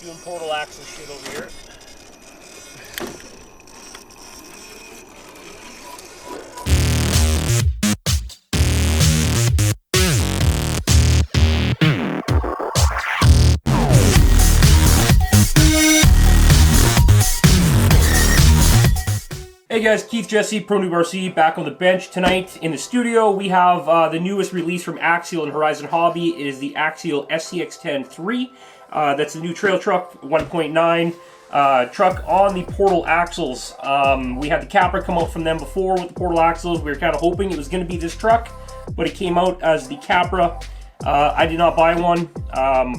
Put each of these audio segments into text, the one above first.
Doing portal axle shit over here. Hey guys, Keith Jesse, ProNoobRC, back on the bench. Tonight in the studio we have the newest release from Axial and Horizon Hobby. It is the AXIAL SCX10 3. That's the new trail truck, 1.9 truck on the portal axles. We had the Capra come out from them before with the portal axles. We were kind of hoping it was going to be this truck, but it came out as the Capra. I did not buy one.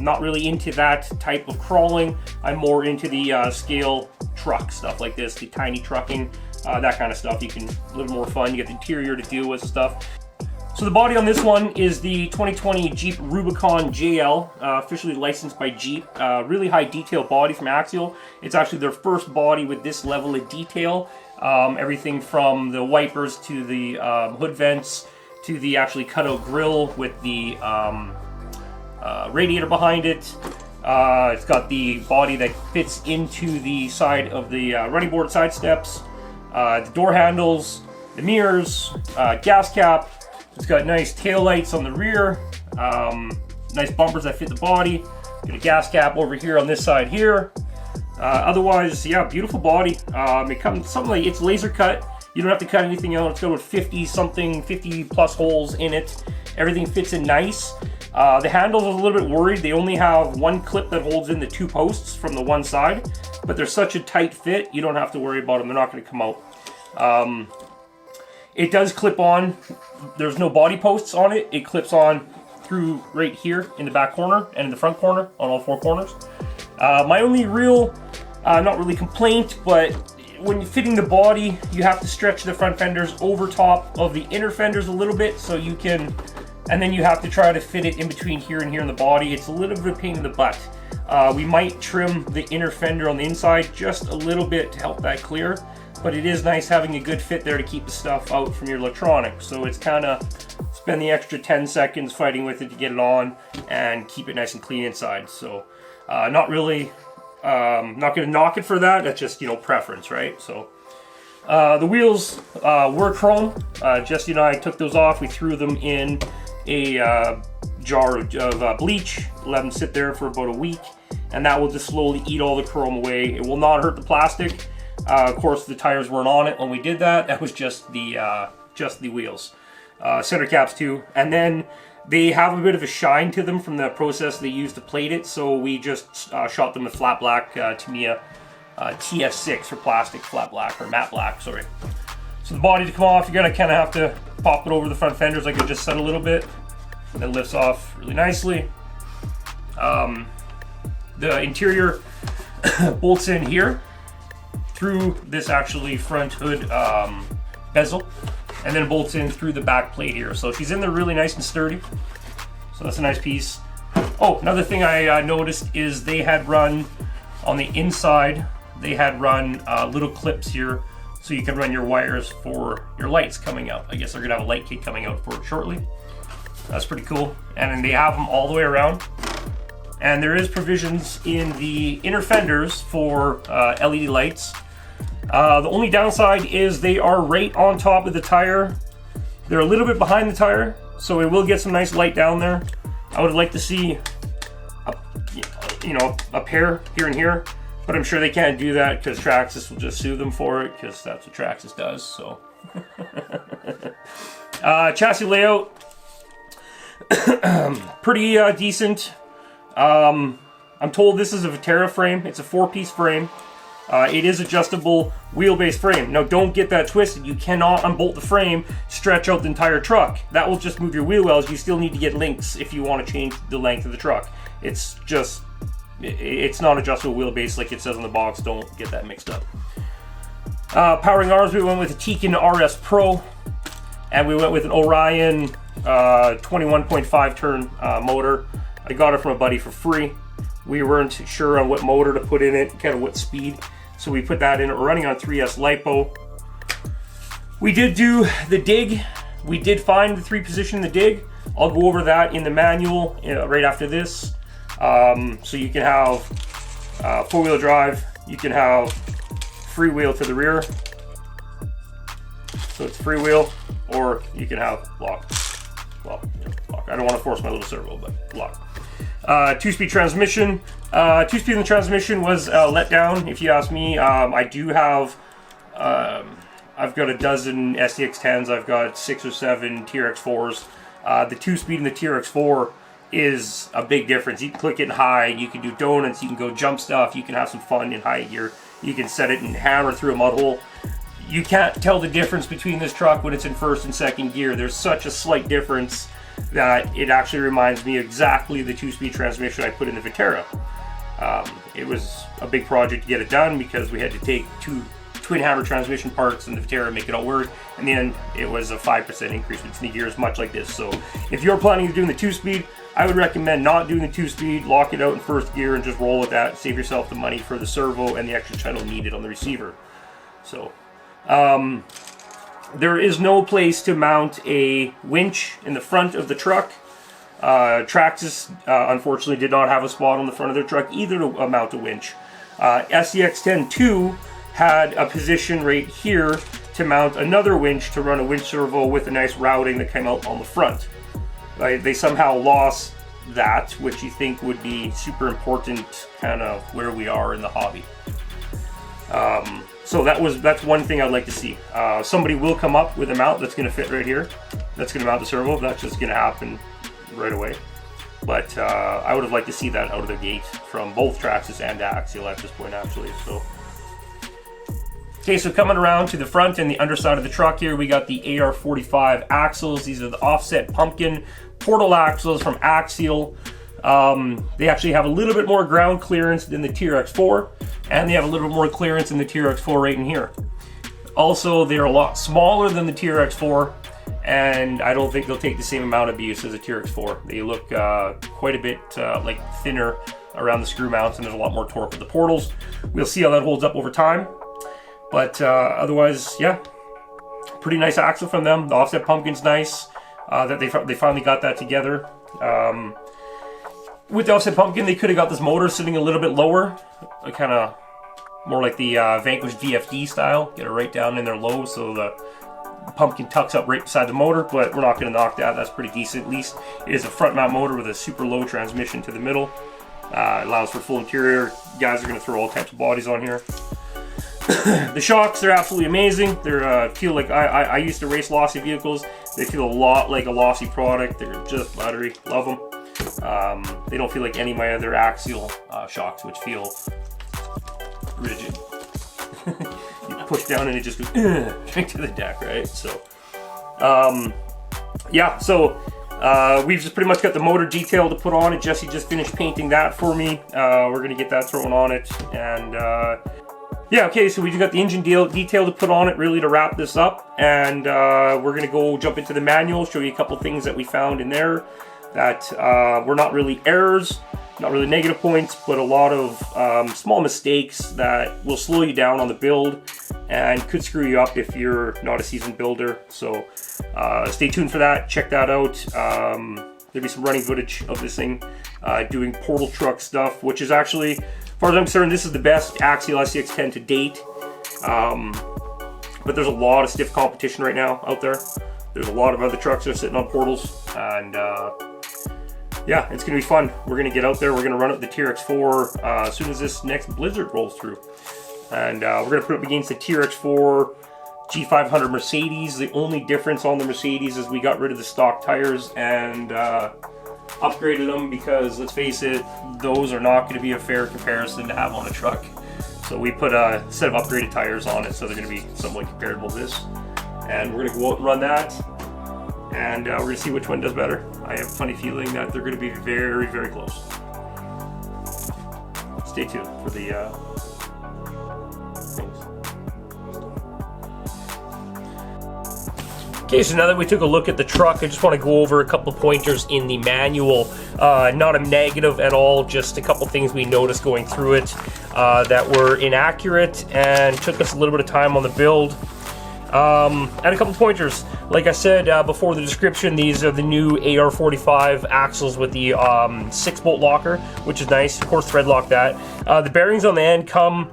Not really into that type of crawling. I'm more into the scale truck stuff like this, the tiny trucking. That kind of stuff. You can a little more fun. You get the interior to deal with stuff. So the body on this one is the 2020 Jeep Rubicon JL, officially licensed by Jeep. Really high detail body from Axial. It's actually their first body with this level of detail. Everything from the wipers to the hood vents to the actually cutout grille with the radiator behind it. It's got the body that fits into the side of the running board side steps. The door handles, the mirrors, gas cap. It's got nice tail lights on the rear, nice bumpers that fit the body. Got a gas cap over here on this side here. Otherwise, yeah, beautiful body. It comes something like it's laser cut. You don't have to cut anything out. It's got about 50 plus holes in it. Everything fits in nice. The handles, I was a little bit worried. They only have one clip that holds in the two posts from the one side, but they're such a tight fit, you don't have to worry about them. They're not going to come out. It does clip on. There's no body posts on it. It clips on through right here in the back corner and in the front corner on all four corners. My only real, not really complaint, but when you're fitting the body, you have to stretch the front fenders over top of the inner fenders a little bit so you can, and then you have to try to fit it in between here and here in the body. It's a little bit of a pain in the butt. We might trim the inner fender on the inside just a little bit to help that clear, but it is nice having a good fit there to keep the stuff out from your electronics. So it's kind of spend the extra 10 seconds fighting with it to get it on and keep it nice and clean inside. So not really, not going to knock it for that. That's just, you know, preference, right? So the wheels were chrome. Jesse and I took those off. We threw them in a jar of bleach, let them sit there for about a week, and that will just slowly eat all the chrome away. It will not hurt the plastic. Of course, the tires weren't on it when we did that. That was just the wheels. Center caps too, and then they have a bit of a shine to them from the process they used to plate it, so we just shot them with flat black Tamiya TS6 for plastic, flat black, or matte black, sorry. So the body to come off, you're gonna kind of have to pop it over the front fenders like I just said a little bit. And it lifts off really nicely. The interior bolts in here through this actually front hood bezel, and then bolts in through the back plate here. So she's in there really nice and sturdy. So that's a nice piece. Oh, another thing I noticed is they had run on the inside, they had run little clips here so you can run your wires for your lights coming out. I guess they're gonna have a light kit coming out for it shortly. That's pretty cool. And then they have them all the way around. And there is provisions in the inner fenders for LED lights. The only downside is they are right on top of the tire. They're a little bit behind the tire, so it will get some nice light down there. I would like to see a pair here and here, but I'm sure they can't do that because Traxxas will just sue them for it, because that's what Traxxas does. So chassis layout, pretty decent. I'm told this is a Viterra frame. It's a 4-piece frame. It is adjustable wheelbase frame. Now don't get that twisted. You cannot unbolt the frame, stretch out the entire truck. That will just move your wheel wells. You still need to get links if you want to change the length of the truck. It's just, it's not adjustable wheelbase like it says on the box. Don't get that mixed up. Powering arms, we went with a Tekin RS Pro, and we went with an Orion 21.5 turn motor. I got it from a buddy for free. We weren't sure on what motor to put in it, kind of what speed, so we put that in. We're running on 3S LiPo. We did do the dig. We did find the 3-position in the dig. I'll go over that in the manual right after this. So you can have 4-wheel drive, you can have freewheel to the rear. So it's freewheel, or you can have lock. Well, lock. I don't want to force my little servo, but lock. 2-speed transmission. 2-speed in the transmission was let down, if you ask me. I do have, I've got a dozen SCX10s. I've got 6 or 7 TRX4s. The 2-speed in the TRX4 is a big difference. You can click it in high, you can do donuts, you can go jump stuff, you can have some fun in high gear. You can set it and hammer through a mud hole. You can't tell the difference between this truck when it's in first and second gear. There's such a slight difference that it actually reminds me exactly the 2-speed transmission I put in the Vitara. It was a big project to get it done because we had to take 2 twin hammer transmission parts in the Vitara and make it all work. In the end, it was a 5% increase between the gears, much like this. So if you're planning on doing the 2-speed, I would recommend not doing the 2-speed, lock it out in first gear and just roll with that. Save yourself the money for the servo and the extra channel needed on the receiver. So there is no place to mount a winch in the front of the truck. Traxxas unfortunately did not have a spot on the front of their truck either to mount a winch. SCX10-2 had a position right here to mount another winch to run a winch servo with a nice routing that came out on the front. They somehow lost that, which you think would be super important kind of where we are in the hobby. So that's one thing I'd like to see. Somebody will come up with a mount that's going to fit right here. That's going to mount the servo. That's just going to happen right away. But I would have liked to see that out of the gate from both Traxxas and Axial at this point, actually. So, okay, so coming around to the front and the underside of the truck here, we got the AR45 axles. These are the offset pumpkin portal axles from Axial. They actually have a little bit more ground clearance than the TRX4, and they have a little bit more clearance in the TRX4 right in here. Also, they're a lot smaller than the TRX4, and I don't think they'll take the same amount of abuse as a TRX4. They look quite a bit like thinner around the screw mounts, and there's a lot more torque with the portals. We'll see how that holds up over time, but otherwise, yeah, pretty nice axle from them. The offset pumpkin's nice. That they finally got that together. With the offset pumpkin, they could have got this motor sitting a little bit lower, kind of more like the Vanquish VFD style. Get it right down in there low so the pumpkin tucks up right beside the motor, but we're not going to knock that. That's pretty decent. At least it is a front mount motor with a super low transmission to the middle. It allows for full interior. You guys are going to throw all types of bodies on here. The shocks are absolutely amazing. They feel like I used to race Lossy vehicles. They feel a lot like a Lossy product. They're just buttery. Love them. They don't feel like any of my other Axial shocks, which feel rigid. You push down and it just goes straight to the deck, right? So, yeah. So we've just pretty much got the motor detail to put on it. Jesse just finished painting that for me. We're gonna get that thrown on it, and yeah. Okay, so we just got the engine detail to put on it, really, to wrap this up, and we're gonna go jump into the manual, show you a couple things that we found in there that were not really errors, not really negative points, but a lot of small mistakes that will slow you down on the build and could screw you up if you're not a seasoned builder. So stay tuned for that, check that out. There'll be some running footage of this thing doing portal truck stuff, which is actually, as far as I'm concerned, this is the best Axial SCX10 to date. But there's a lot of stiff competition right now out there. There's a lot of other trucks that are sitting on portals, and yeah, it's going to be fun. We're going to get out there. We're going to run up the TRX4 as soon as this next blizzard rolls through. And we're going to put it up against the TRX4 G500 Mercedes. The only difference on the Mercedes is we got rid of the stock tires and upgraded them because, let's face it, those are not going to be a fair comparison to have on a truck. So we put a set of upgraded tires on it, so they're going to be somewhat comparable to this. And we're going to go out and run that. And we're going to see which one does better. I have a funny feeling that they're going to be very, very close. Stay tuned for the things. Okay, so now that we took a look at the truck, I just want to go over a couple pointers in the manual. Not a negative at all, just a couple things we noticed going through it that were inaccurate and took us a little bit of time on the build. And a couple pointers. Like I said before the description, these are the new AR45 axles with the 6-bolt locker, which is nice. Of course, thread lock that. The bearings on the end come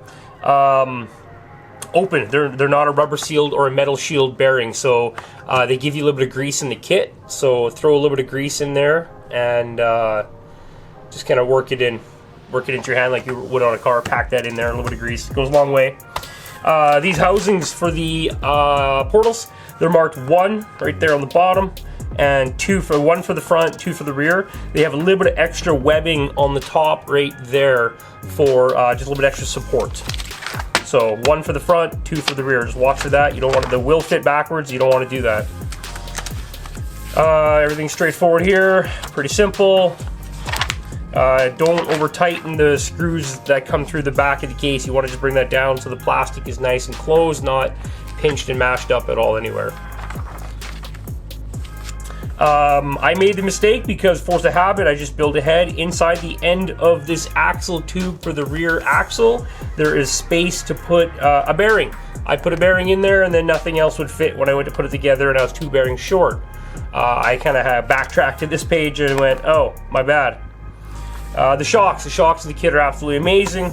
open. They're not a rubber sealed or a metal shield bearing, so they give you a little bit of grease in the kit. So throw a little bit of grease in there and just kind of work it into your hand like you would on a car. Pack that in there, a little bit of grease. It goes a long way. These housings for the portals, they're marked 1 right there on the bottom, and 2 for 1 for the front, 2 for the rear. They have a little bit of extra webbing on the top right there for just a little bit extra support. So 1 for the front, 2 for the rear. Just watch for that. You don't want the will fit backwards. You don't want to do that. Everything's straightforward here. Pretty simple. Don't over tighten the screws that come through the back of the case. You want to just bring that down so the plastic is nice and closed, not pinched and mashed up at all anywhere. I made the mistake because, force of habit, I just built a head. Inside the end of this axle tube for the rear axle, there is space to put a bearing. I put a bearing in there and then nothing else would fit when I went to put it together, and I was 2 bearings short. I kind of backtracked to this page and went, oh, my bad. The shocks of the kit are absolutely amazing.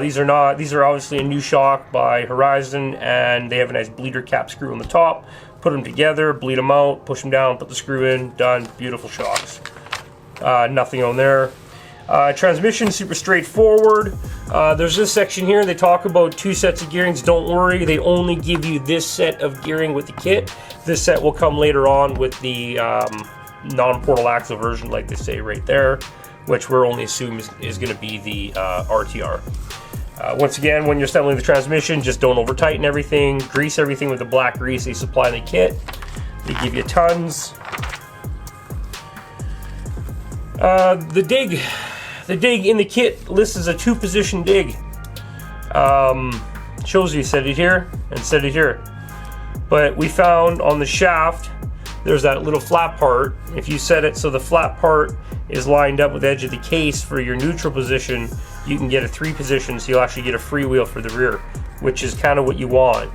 These are obviously a new shock by Horizon, and they have a nice bleeder cap screw on the top. Put them together, bleed them out, push them down, put the screw in, done. Beautiful shocks. Nothing on there. Transmission, super straightforward. There's this section here, they talk about 2 sets of gearings. Don't worry, they only give you this set of gearing with the kit. This set will come later on with the non-portal axle version, like they say right there, which we're only assuming is going to be the RTR. Once again, when you're assembling the transmission, just don't over tighten everything. Grease everything with the black grease they supply in the kit. They give you tons. The dig in the kit lists as a 2-position dig. Shows you set it here and set it here. But we found on the shaft, there's that little flat part. If you set it so the flat part is lined up with the edge of the case for your neutral position, you can get a 3 position, so you'll actually get a freewheel for the rear, which is kind of what you want.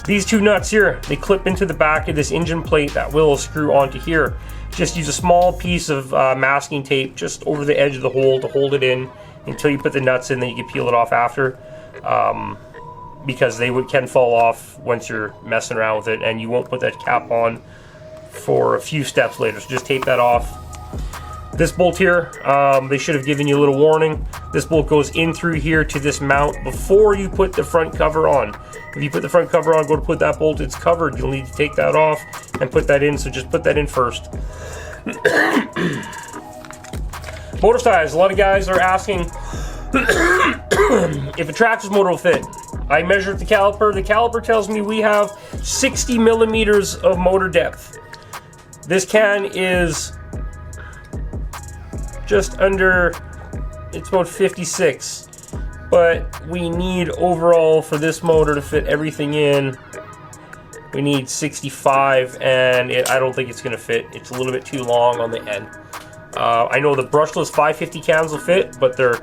These 2 nuts here, they clip into the back of this engine plate that will screw onto here. Just use a small piece of masking tape just over the edge of the hole to hold it in until you put the nuts in, then you can peel it off after. Because they can fall off once you're messing around with it, and you won't put that cap on for a few steps later, so just tape that off. This bolt here, they should have given you a little warning. This bolt goes in through here to this mount before you put the front cover on. If you put the front cover on, go to put that bolt, it's covered. You'll need to take that off and put that in, so just put that in first. Motor size, a lot of guys are asking if a Traxxas motor will fit. I measured the caliper. The caliper tells me we have 60 millimeters of motor depth. This can is just under, it's about 56. But we need overall for this motor to fit everything in, we need 65, and I don't think it's going to fit. It's a little bit too long on the end. I know the brushless 550 cans will fit, but they're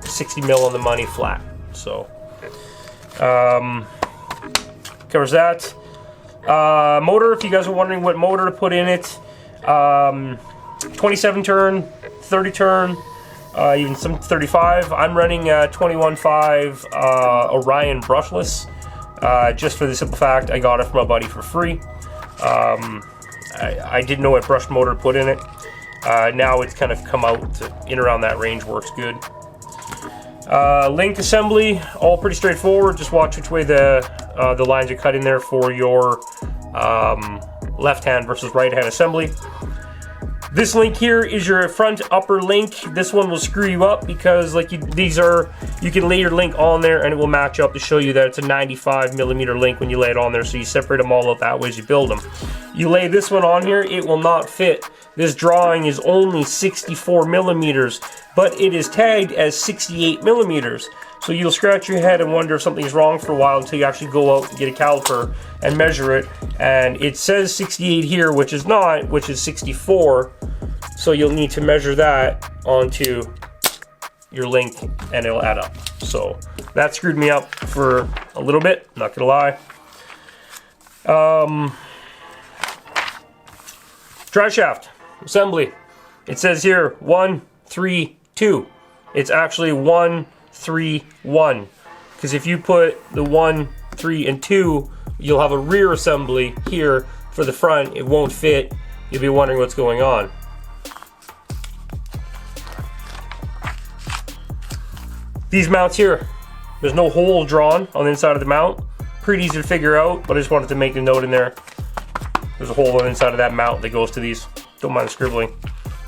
60 mil on the money flat. So covers that. Motor, if you guys are wondering what motor to put in it, 27 turn, 30 turn, even some 35. I'm running 21.5 Orion brushless, just for the simple fact I got it from a buddy for free. I didn't know what brushed motor to put in it. Now it's kind of come out to in around that range, works good. Link assembly, all pretty straightforward. Just watch which way the lines are cut in there for your left hand versus right hand assembly. This link here is your front upper link. This one will screw you up because like you can lay your link on there and it will match up to show you that it's a 95 millimeter link when you lay it on there, so you separate them all out that way as you build them. You lay this one on here, it will not fit. This drawing is only 64 millimeters, but it is tagged as 68 millimeters. So you'll scratch your head and wonder if something's wrong for a while until you actually go out and get a caliper and measure it. And it says 68 here, which is not, which is 64. So you'll need to measure that onto your link and it'll add up. So that screwed me up for a little bit, not gonna lie. Drive shaft assembly. It says here 1, 3, 2. It's actually 1, 3, 1. Because if you put the 1, 3, and 2, you'll have a rear assembly here for the front. It won't fit. You'll be wondering what's going on. These mounts here, there's no hole drawn on the inside of the mount. Pretty easy to figure out, but I just wanted to make a note in there. There's a hole on the inside of that mount that goes to these. Don't mind the scribbling.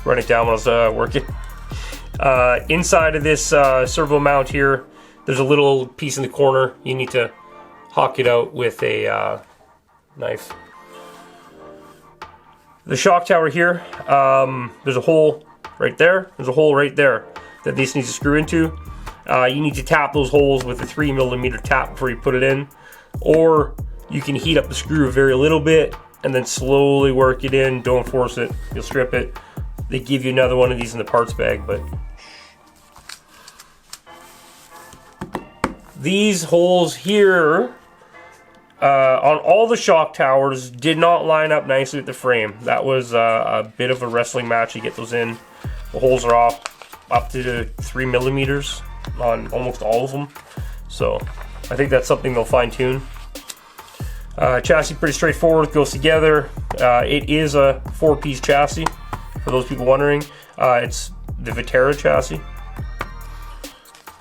Write it down when I was working. Inside of this servo mount here, there's a little piece in the corner. You need to hawk it out with a knife. The shock tower here, there's a hole right there. There's a hole right there that this needs to screw into. You need to tap those holes with a 3mm tap before you put it in. Or you can heat up the screw a very little bit and then slowly work it in. Don't force it, you'll strip it. They give you another one of these in the parts bag, but these holes here on all the shock towers did not line up nicely with the frame. That was a bit of a wrestling match to get those in. The holes are off up to 3mm on almost all of them. So I think that's something they'll fine tune. Chassis pretty straightforward, goes together. It is a 4-piece chassis, for those people wondering. It's the Vitera chassis.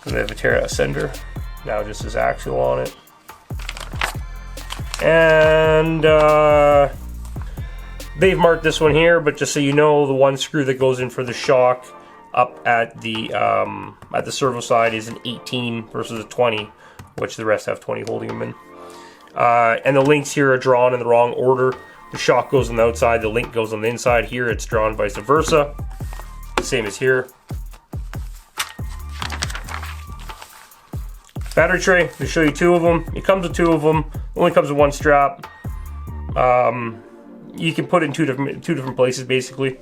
The Vitera Ascender. Now just says Axial on it. And they've marked this one here, but just so you know, the one screw that goes in for the shock up at the servo side is an 18 versus a 20, which the rest have 20 holding them in. And the links here are drawn in the wrong order. The shock goes on the outside, the link goes on the inside. Here it's drawn vice versa. Same as here. Battery tray, they show you 2 of them. It comes with 2 of them. Only comes with 1 strap. You can put it in two different places basically.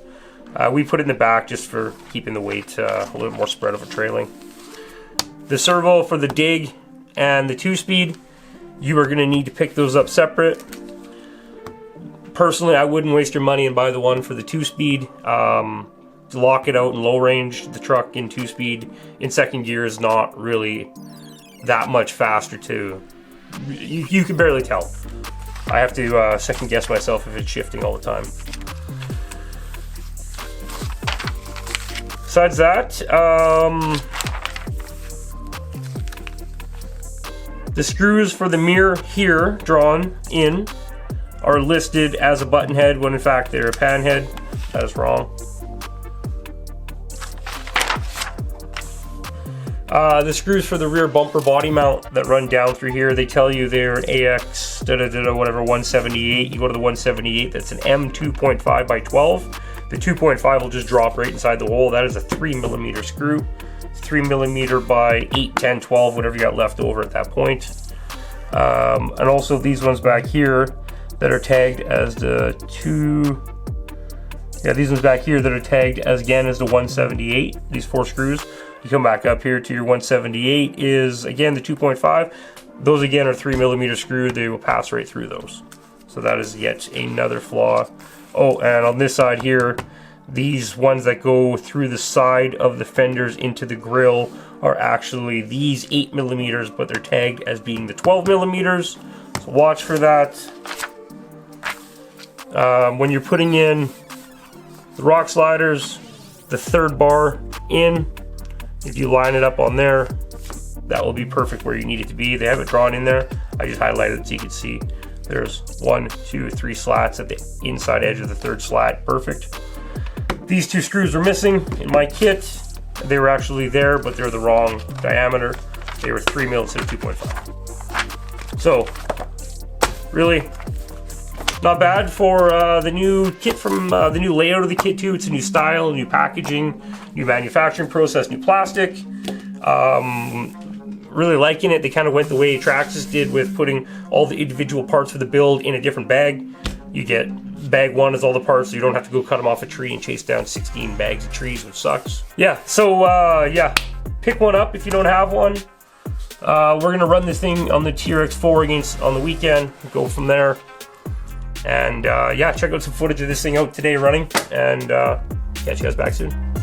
We put it in the back just for keeping the weight a little more spread over trailing. The servo for the dig and the 2-speed, you are going to need to pick those up separate. Personally, I wouldn't waste your money and buy the one for the 2-speed. To lock it out in low range, the truck in 2-speed in second gear is not really that much faster to... You can barely tell. I have to second guess myself if it's shifting all the time. Besides that, the screws for the mirror here, drawn in, are listed as a button head when in fact they're a pan head. That is wrong. The screws for the rear bumper body mount that run down through here, they tell you they're an AX whatever 178. You go to the 178, that's an M 2.5 by 12. The 2.5 will just drop right inside the hole. That is a 3mm screw. 3mm by 8, 10, 12, whatever you got left over at that point. And also these ones back here that are tagged as the these ones back here that are tagged as again as the 178, these 4 screws. You come back up here to your 178 is again the 2.5. Those again are 3mm screw. They will pass right through those. So that is yet another flaw. Oh, and on this side here, these ones that go through the side of the fenders into the grill are actually these 8mm, but they're tagged as being the 12mm. So watch for that. When you're putting in the rock sliders, the 3rd bar in, if you line it up on there, that will be perfect where you need it to be. They have it drawn in there. I just highlighted it so you can see. There's 1, 2, 3 slats at the inside edge of the 3rd slat. Perfect. These 2 screws were missing in my kit. They were actually there, but they're the wrong diameter. They were 3mm instead of 2.5. So, really, not bad for the new kit from the new layout of the kit too. It's a new style, new packaging, new manufacturing process, new plastic. Really liking it. They kind of went the way Traxxas did with putting all the individual parts for the build in a different bag. You get bag 1 is all the parts, so you don't have to go cut them off a tree and chase down 16 bags of trees, which sucks. Yeah, so yeah, pick one up if you don't have one. We're gonna run this thing on the TRX4 on the weekend, go from there. And yeah, check out some footage of this thing out today running, and catch you guys back soon.